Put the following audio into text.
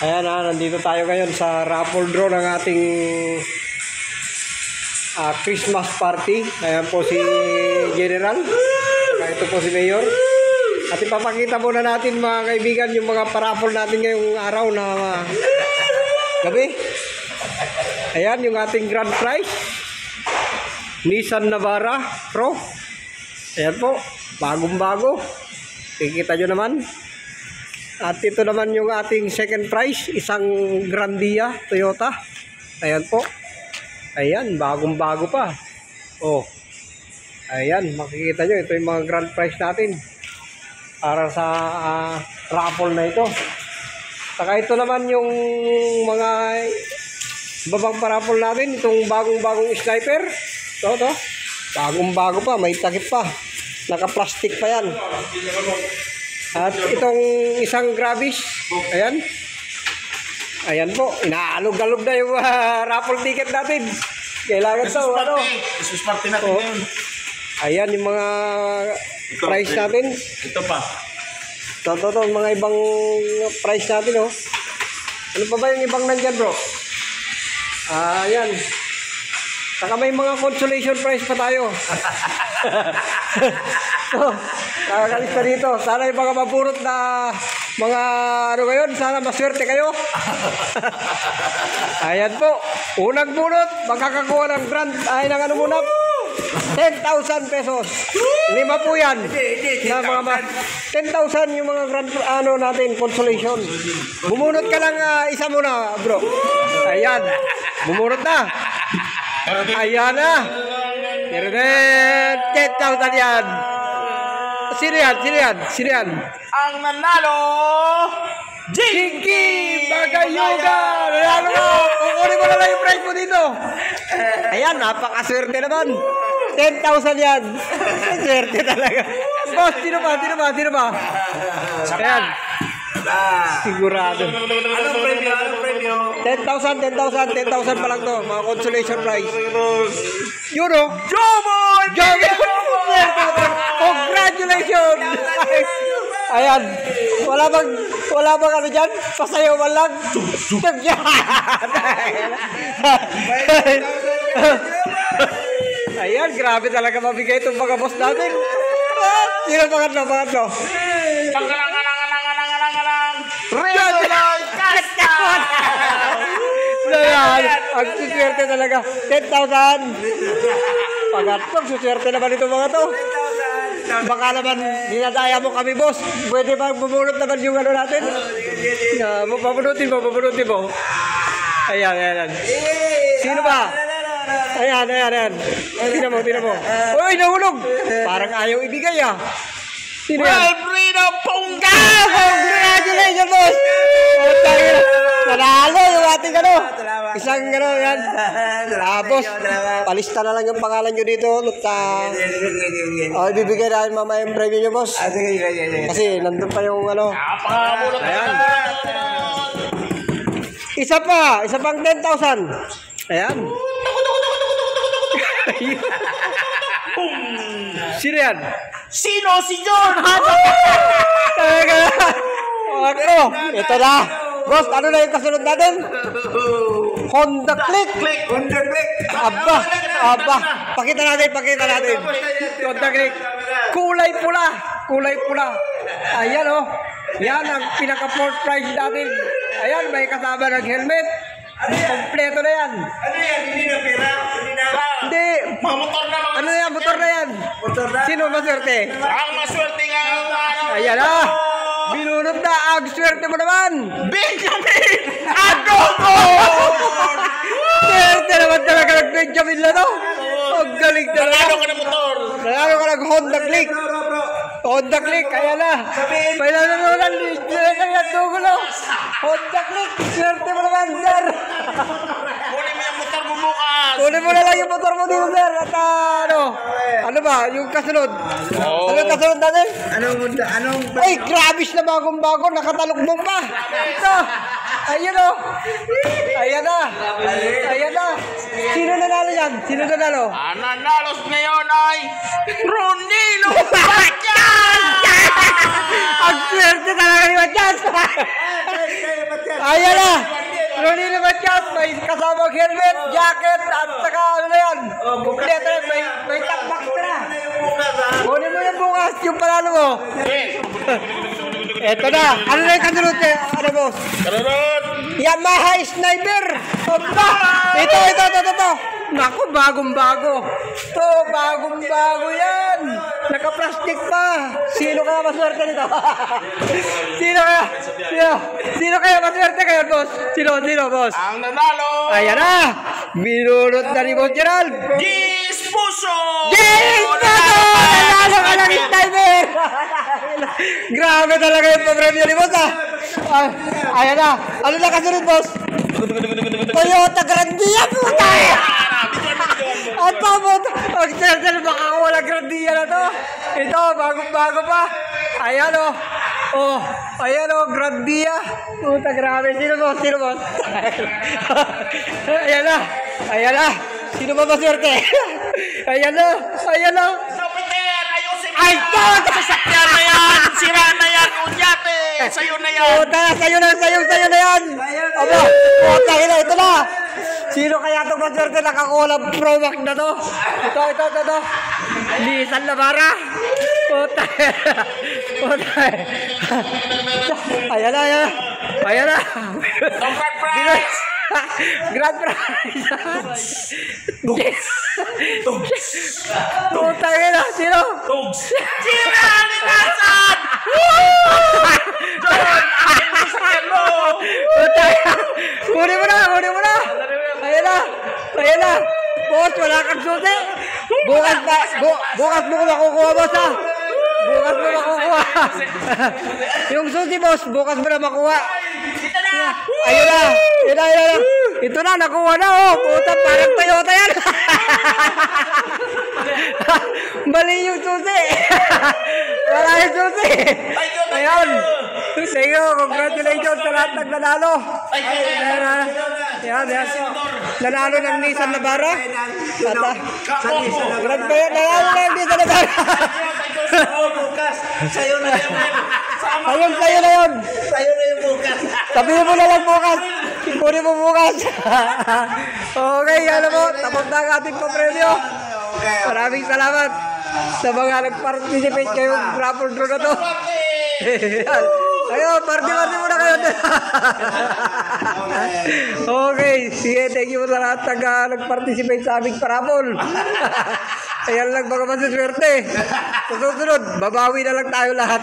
Ayan nandito tayo ngayon sa raffle draw ng ating Christmas party. Ayan po si General. Ito po si Mayor. At ipapakita muna natin mga kaibigan yung mga paraffle natin ngayong araw na gabi. Ayan yung ating grand prize. Nissan Navara Pro. Ayan po. Bagong-bago. Kikita nyo naman. At ito naman yung ating second prize, isang Grandia Toyota. Ayan po. Ayan, bagong-bago pa. Oh. Ayan, makikita nyo, ito yung mga grand prize natin. Para sa raffle na ito. Saka ito naman yung mga babang paraffle natin, itong bagong-bagong sniper. Ito. Bagong-bago pa, may takip pa. Naka-plastic pa yan. At itong isang Gravis, ayan. Ayan po, inaalog-alog na yung raffle ticket natin. Kailangan ito, ano? Christmas party natin ngayon. Ayan yung mga price natin. Ito pa. Ito, mga ibang price natin, oh. Ano pa ba yung ibang nandyan, bro? Ayan. Saka may mga consolation prize pa tayo. So, nakakalista dito. Sana yung mga mapurot na mga ano ngayon, sana maswerte kayo. Ayan po. Unang bunot, magkakakuha ng grand, ay ng ano muna, 10,000 pesos. 5 po yan. Na mga 10,000 yung mga grand ano natin, consolation. Bumunot ka lang isa muna, bro. Ayan. Bumunot na. Ayan na. 10,000 yan. Sino yan? Ang nanalo, Jinky Bagayuga! Nanalo mo! Kukunin mo na lang yung prize mo dito. Ayan, napakaswerte naman. 10,000 yan. Swerte talaga. Boss, sino ba? Ayan. Sigurado. Anong premyo? 10,000 pa lang to. Mga consolation prize. Yun o. Jomon! Congratulations! Ayan. Wala bang ano dyan? Pasayaw man lang. Ayan, grabe talaga mabigay itong mga boss natin. Sino pangatlo? Realize Casta! Ang suswerte talaga. 10,000. Pagatlong, suswerte naman ito mga to. Baka naman dinadaya mo kami, boss. Pwede ba bubunot naman yung ano natin? Pabunutin mo. Ayan. Sino ba? Ayan. Tingnan mo. Uy, nahulog. Parang ayaw ibigay Sino yan? Wilfredo Ponga! Congratulations, boss! Nanalo yung ating ano. Isang ano yan. Boss, palista na lang yung pangalan nyo dito. Ibibigay natin mamaya yung premyo nyo, boss. Kasi nandun pa yung ano. Ayan. Isa pang 10,000. Ayan. Sino yan? Sino si John? Ito na. Boss, ano na yung kasunod natin? Honda Click. Aba. Pakita natin. Honda Click. Kulay pula. Ayan Yan ang pinaka-fourth prize natin. Ayan, may kasama ng helmet. Kompleto na yan. Ano yan? Hindi na pera? Hindi. Motor na mga. Ano yan? Motor na yan. Sino maswerte? Ang maswerte nga Ayan na. Binunod na. Ang swerte mo naman. Benjamin Adobo! Swerte naman talaga ng Benjamin na to. Ang galing talaga. Nanalo ka ng motor. Nanalo ka ng Honda Click. Honda Click. Ayan na. May nanonood ng dugulo. Honda Click. Swerte mo naman, sir. Kunin mo yung motor mo bukas. Kunin mo na lang yung motor mo dito, sir. At ano ba? Yung kasunod. Ano kasunod natin? Ay, Gravis na bagong-bago. Nakatalukbong pa. Ito. Ayan Ayan na. Sino nanalo yan? Ang nanalo ngayon ay Ronilo Bachan! Ang swerte talaga ni Bachan. Ayan na. Ronnie Lumacas, may kasamang helmet, jacket, at saka ano na yan. Kompleto yan, may top box ka na. Kunin mo yan bukas, yung panalo mo. Eto na. Ano na yung kasunod eh? Ano boss? Karunod! Yamaha Sniper! Opa! Ito. Naku, bagong-bago. Ito, bagong-bago yan. Naka-plastic pa. Sino kaya maswerte nito? Sino kaya maswerte kayo, boss? Sino, boss? Ang nanalo! Ayan na. Binulot na ni Boss Gerald. Gis Puso! Yes! Nanalo ka ng Sniper! Grabe talaga yung papremyo ni boss, ah. Ayan na. Ano na kasunod, boss? Toyota Grandia, puta! At pa, puta! Ang baka wala Grandia na to. Ito, bagong-bago pa. Ayan, oh. Oh, ayan, oh, Grandia. Puta, grabe. Sino, boss? Ayan na. Sino ba maswerte? Ayan na. Sopeter! Ayusin mo Ay, yan! puta! Sasakyan na yan! Sira na yan! Unyate! Sa'yo na yan! Puta, sa'yo na yan. Aba, puta, ito na. Sino kaya itong maswerte nakakuha ng Pro Max na to? Ito. Nissan Navara. Puta. Ayan na. Don't price! Grand prize. Puta, sino? Sira ni Nathan! John! Akin mo sasakyan mo! Puta, kunin mo na. Ayan na. Boss, wala kang susi. Bukas mo ko makukuha, boss, ha? Bukas mo makukuha. Yung susi, boss, bukas mo na makuha. Ito na! Ayun na. Ito na, nakuha na, oh. Puta, parang Toyota yan. Mali yung susi. Wala yung susi. Ayun. Thank you. Congratulations sa lahat ng nanalo. Yan. Nanalo ng Nissan Navara. Nanalo ng Nissan Navara. Sa'yo na yan! Sa'yo na yun. Sa'yo na yung bukas! Sabihin mo na lang bukas. Kunin mo bukas. Okay, alam mo, tapos na ang ating papremyo. Maraming salamat sa mga nag-participate kayong raffle draw na to. Ayun, party muna kayo. Okay, sige, thank you sa lahat ng nag-participate sa aming parapol. Ayan lang mga masaswerte. Sa susunod, babawi na lang tayo lahat.